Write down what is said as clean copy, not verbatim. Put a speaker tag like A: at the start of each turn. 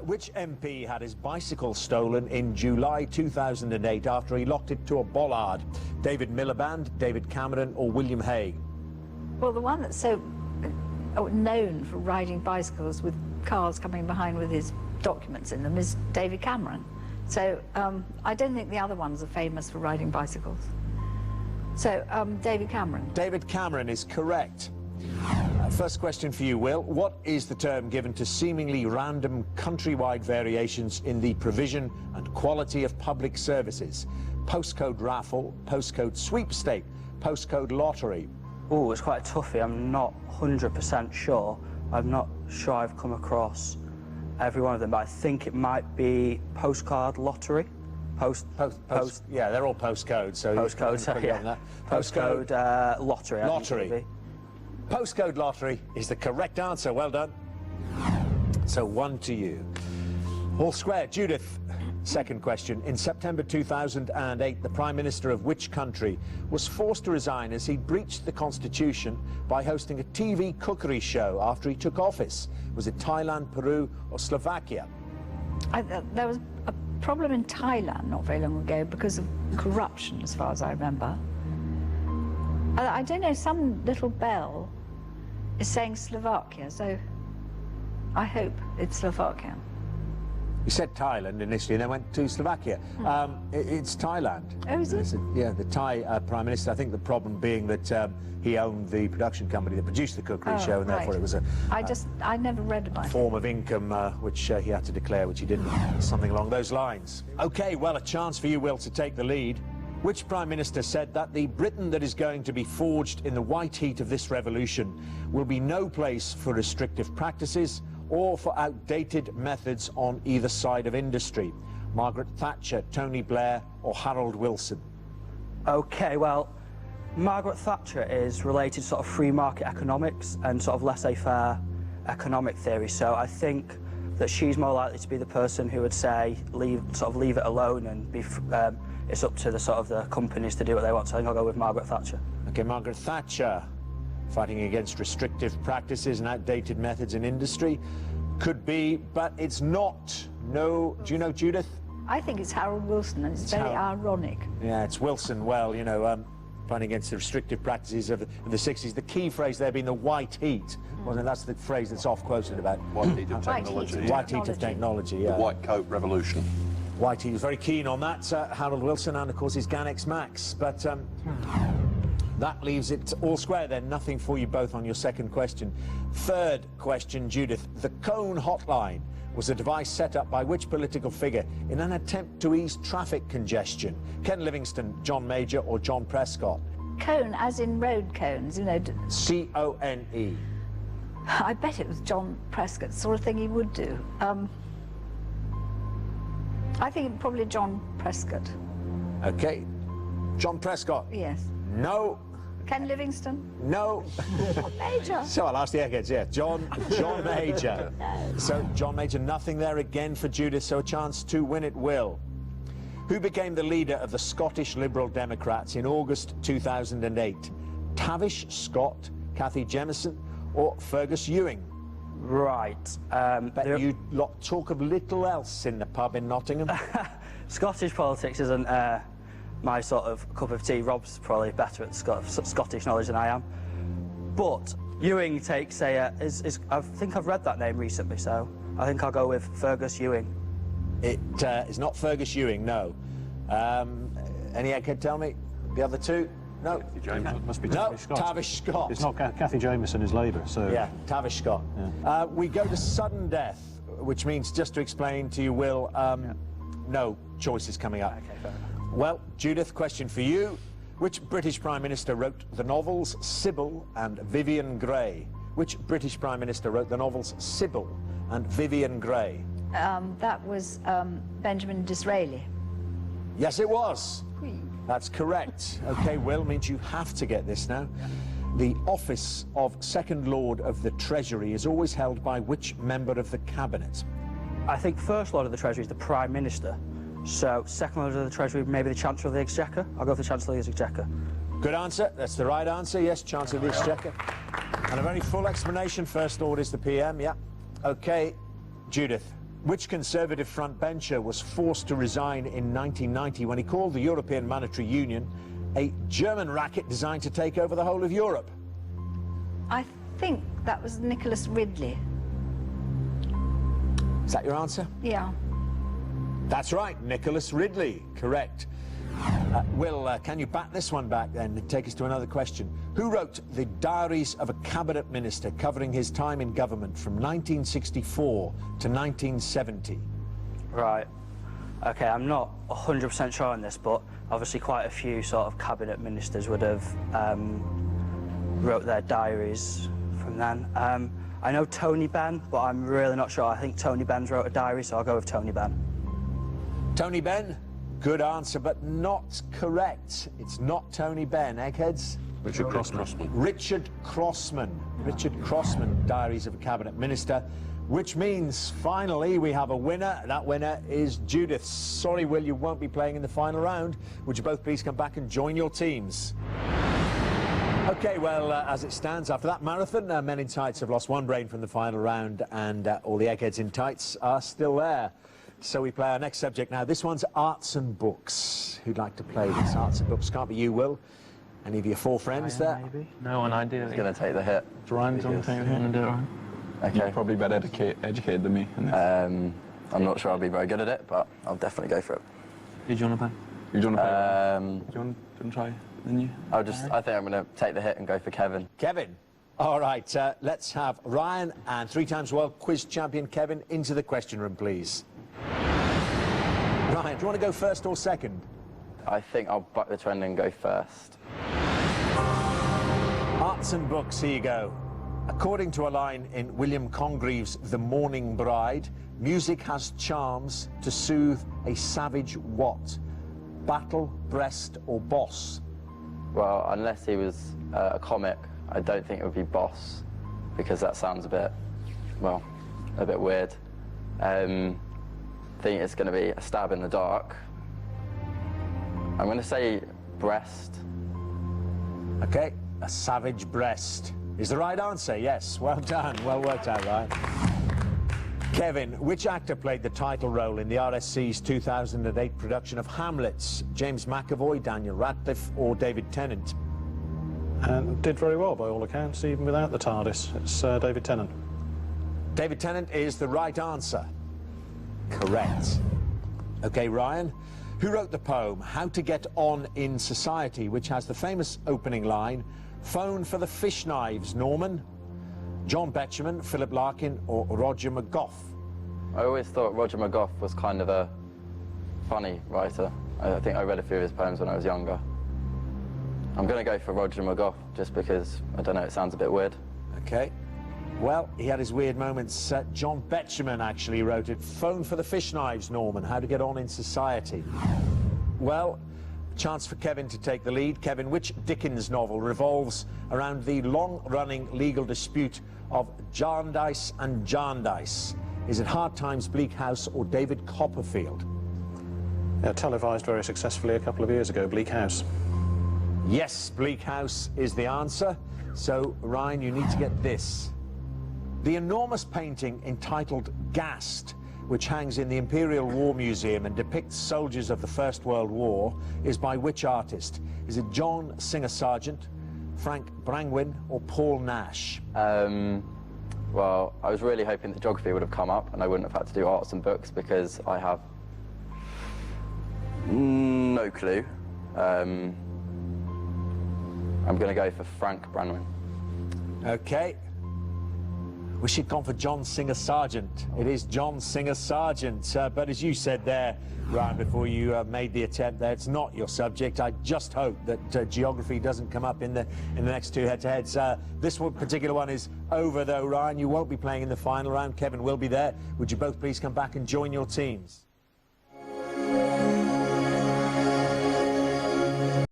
A: Which MP had his bicycle stolen in July 2008 after he locked it to a bollard? David Miliband, David Cameron or William Hague?
B: Well, the one that's so known for riding bicycles with cars coming behind with his documents in them is David Cameron. So I don't think the other ones are famous for riding bicycles. So David Cameron.
A: David Cameron is correct. First question for you, Will. What is the term given to seemingly random countrywide variations in the provision and quality of public services? Postcode raffle, postcode sweepstake, postcode lottery.
C: Oh, it's quite a toughie. I'm not 100% sure. I'm not sure I've come across every one of them, but I think it might be postcard lottery.
A: Yeah, they're all postcodes. So
C: postcode, yeah. Postcode lottery.
A: Lottery. Postcode lottery is the correct answer. Well done. So 1 to you. All square. Judith, second question. In September 2008, the Prime Minister of which country was forced to resign as he breached the Constitution by hosting a TV cookery show after he took office? Was it Thailand, Peru or Slovakia?
B: There was a problem in Thailand not very long ago because of corruption, as far as I remember. I don't know, some little bell is saying Slovakia, so I hope it's Slovakia.
A: You said Thailand initially, and then went to Slovakia. It's Thailand.
B: Oh, is it?
A: Yeah, the Thai Prime Minister. I think the problem being that he owned the production company that produced the cookery show, and therefore it was
B: I never read about it.
A: Form of income which he had to declare, which he didn't. Something along those lines. Okay, well, a chance for you, Will, to take the lead. Which Prime Minister said that the Britain that is going to be forged in the white heat of this revolution will be no place for restrictive practices or for outdated methods on either side of industry? Margaret Thatcher, Tony Blair or Harold Wilson?
C: Okay, well, Margaret Thatcher is related to sort of free market economics and sort of laissez-faire economic theory, so I think that she's more likely to be the person who would say leave it alone and be it's up to the companies to do what they want. So I think I'll go with Margaret Thatcher.
A: Okay, Margaret Thatcher, fighting against restrictive practices and outdated methods in industry. Could be, but it's not. No, do you know, Judith?
B: I think it's Harold Wilson, and it's very ironic.
A: Yeah, it's Wilson. Well, you know, fighting against the restrictive practices of the 60s. The key phrase there being the white heat. Well, that's the phrase that's oft-quoted about.
D: White heat of technology.
A: White heat of technology, yeah.
D: The white coat revolution.
A: Whitey was very keen on that, Harold Wilson, and of course his Ganex Max. But that leaves it all square then. Nothing for you both on your second question. Third question, Judith. The Cone Hotline was a device set up by which political figure in an attempt to ease traffic congestion? Ken Livingstone, John Major or John Prescott?
B: Cone, as in road cones, you know.
A: C-O-N-E.
B: I bet it was John Prescott, the sort of thing he would do. I think probably John Prescott.
A: Okay. John Prescott?
B: Yes.
A: No.
B: Ken Livingstone?
A: No.
B: Major.
A: So I'll ask the Eggheads, yeah. John Major.
B: No.
A: So John Major, nothing there again for Judith, so a chance to win it, Will. Who became the leader of the Scottish Liberal Democrats in August 2008? Tavish Scott, Cathy Jemison or Fergus Ewing?
C: Right.
A: Bet you lot talk of little else in the pub in Nottingham.
C: Scottish politics isn't my sort of cup of tea. Rob's probably better at Scottish knowledge than I am. But Ewing takes I think I've read that name recently, so I think I'll go with Fergus Ewing.
A: It is not Fergus Ewing, no. Any Egghead tell me? The other two? No.
E: Must be
A: No,
E: Tavish Scott.
A: Tavish Scott.
E: It's not Cathy Jamieson is Labour, so...
A: Yeah, Tavish Scott. Yeah. We go to sudden death, which means, just to explain to you, Will, no choices coming up.
C: Okay, fair enough.
A: Well, Judith, question for you. Which British Prime Minister wrote the novels Sybil and Vivian Grey? Which British Prime Minister wrote the novels Sybil and Vivian Grey?
B: That was Benjamin Disraeli.
A: Yes, it was. That's correct. Okay, Will, means you have to get this now. The office of Second Lord of the Treasury is always held by which member of the Cabinet?
C: I think First Lord of the Treasury is the Prime Minister. So Second Lord of the Treasury, maybe the Chancellor of the Exchequer. I'll go for the Chancellor of the Exchequer.
A: Good answer. That's the right answer. Yes, Chancellor of the Exchequer. And a very full explanation. First Lord is the PM, yeah. Okay, Judith, Which Conservative frontbencher was forced to resign in 1990 when he called the European Monetary Union a German racket designed to take over the whole of Europe?
B: I think that was Nicholas Ridley.
A: Is that your answer?
B: Yeah.
A: That's right, Nicholas Ridley, correct. Will, can you bat this one back then and take us to another question? Who wrote the Diaries of a Cabinet Minister covering his time in government from 1964 to 1970?
C: Right. Okay, I'm not 100% sure on this, but obviously quite a few sort of cabinet ministers would have wrote their diaries from then. I know Tony Benn, but I'm really not sure. I think Tony Benn's wrote a diary, so I'll go with Tony Benn.
A: Tony Benn? Good answer, but not correct. It's not Tony Benn. Eggheads?
E: Richard Crossman.
A: Richard Crossman. Richard Crossman, Diaries of a Cabinet Minister, which means finally we have a winner. That winner is Judith. Sorry, Will, you won't be playing in the final round. Would you both please come back and join your teams? OK, well, as it stands, after that marathon, Men in Tights have lost one brain from the final round, and all the Eggheads in Tights are still there. So we play our next subject now. This one's arts and books. Who'd like to play this? Arts and books. Can't be you, Will. Any of your four friends there?
F: Maybe. No one idea.
G: He's going to take the hit.
F: Ryan's on the take the hit and do it, Ryan.
G: Okay.
H: You're probably better educated than me in this.
G: I'm not sure I'll be very good at it, but I'll definitely go for it.
F: Who do you want to play?
H: You don't want to play? Do you want to try then you?
G: I think I'm going to take the hit and go for Kevin.
A: Kevin. All right, let's have Ryan and three-times world quiz champion Kevin into the question room, please. Ryan, do you want to go first or second?
G: I think I'll buck the trend and go first.
A: Arts and books, here you go. According to a line in William Congreve's The Morning Bride, music has charms to soothe a savage what? Battle, breast, or boss?
G: Well, unless he was a comic, I don't think it would be boss, because that sounds a bit, well, a bit weird. I think it's going to be a stab in the dark. I'm going to say breast.
A: OK, a savage breast is the right answer, yes. Well done, well worked out, Ryan. Kevin, which actor played the title role in the RSC's 2008 production of Hamlet? James McAvoy, Daniel Radcliffe, or David Tennant?
E: And did very well by all accounts, even without the TARDIS. It's David Tennant.
A: David Tennant is the right answer. Correct. OK, Ryan, who wrote the poem How to Get On in Society, which has the famous opening line, "Phone for the fish knives, Norman"? John Betjeman, Philip Larkin, or Roger McGough?
G: I always thought Roger McGough was kind of a funny writer. I think I read a few of his poems when I was younger. I'm going to go for Roger McGough, just because, I don't know, it sounds a bit weird.
A: OK. Well, he had his weird moments. John Betjeman actually wrote it. Phone for the fish knives, Norman. How to Get On in Society. Well, chance for Kevin to take the lead. Kevin, which Dickens novel revolves around the long-running legal dispute of Jarndyce and Jarndyce? Is it Hard Times, Bleak House, or David Copperfield?
E: Yeah, televised very successfully a couple of years ago, Bleak House.
A: Yes, Bleak House is the answer. So, Ryan, you need to get this. The enormous painting entitled Gassed, which hangs in the Imperial War Museum and depicts soldiers of the First World War, is by which artist? Is it John Singer Sargent, Frank Brangwyn, or Paul Nash?
G: Well, I was really hoping that geography would have come up and I wouldn't have had to do arts and books, because I have no clue. I'm going to go for Frank Brangwyn.
A: OK. Wish you'd gone for John Singer Sargent. It is John Singer Sargent. But as you said there, Ryan, before you made the attempt there, it's not your subject. I just hope that geography doesn't come up in the next two head-to-heads. This particular one is over, though, Ryan. You won't be playing in the final round. Kevin will be there. Would you both please come back and join your teams?